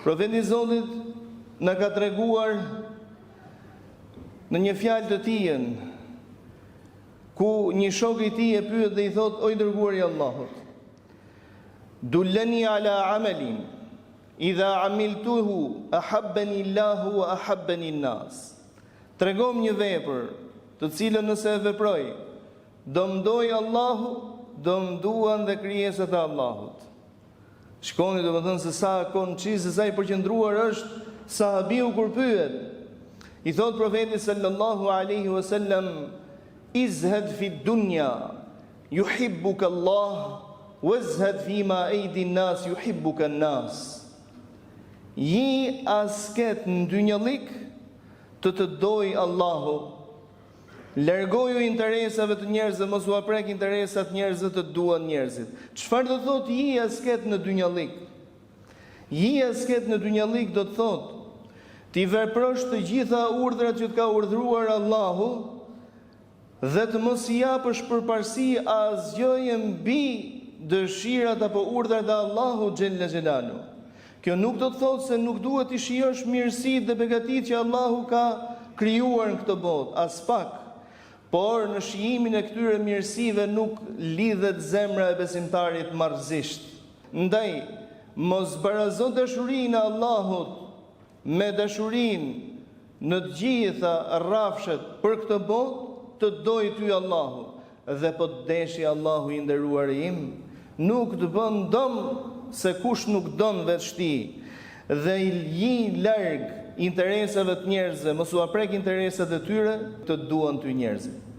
Profeti i Zotit na ka treguar në një fjalë të tij, ku një shok i tij e pyet dhe i thot: "O i dërguari i Allahut, dullani ala amalin idha amiltuhu ahabbani Allahu wa ahabbani an-nas." Tregom një vepër të cilën nëse e veproj, do më doj Allahu, do më duan dhe krijesat e Allahut. Shkoni do më thënë se sa konçi, se sa i përqendruar është sahabiu kur pyet. I thot profeti sallallahu alaihi wasallam: "Izhad fi dunya yuhibbuka Allah, wazhad fi ma aidi an-nas yuhibbuka an-nas." Ji asket në dynjallik të doj Allahu. Largoju interesave të njerëzve, mos u aprek interesat njerëzve, të duan njerëzit. Çfarë do thot ji asket në dynjallik? Ji asket në dynjallik do të thot ti veprosh të gjitha urdhrat që të ka urdhëruar Allahu dhe të mos i japësh përparësi asgjëje mbi dëshirat apo urdhrat e Allahut xhella xhelalu. Kjo nuk do të thotë se nuk duhet të shijosh mirësitë dhe begatitë që Allahu ka krijuar në këtë botë, as pak. Por në shijimin e këtyre mirësive nuk lidhet zemra e besimtarit marrëzisht. Ndaj, mos barazo dashurinë e Allahut me dashurinë në të gjitha rrafshet për këtë botë, të doj ty Allahu. Dhe po të deshi Allahu i nderuar im, nuk të bën dëm se kush nuk don vetështi, dhe i ji larg interesave të njerëzve, mos u aprek interesat e tyre, të duan ty njerëzit.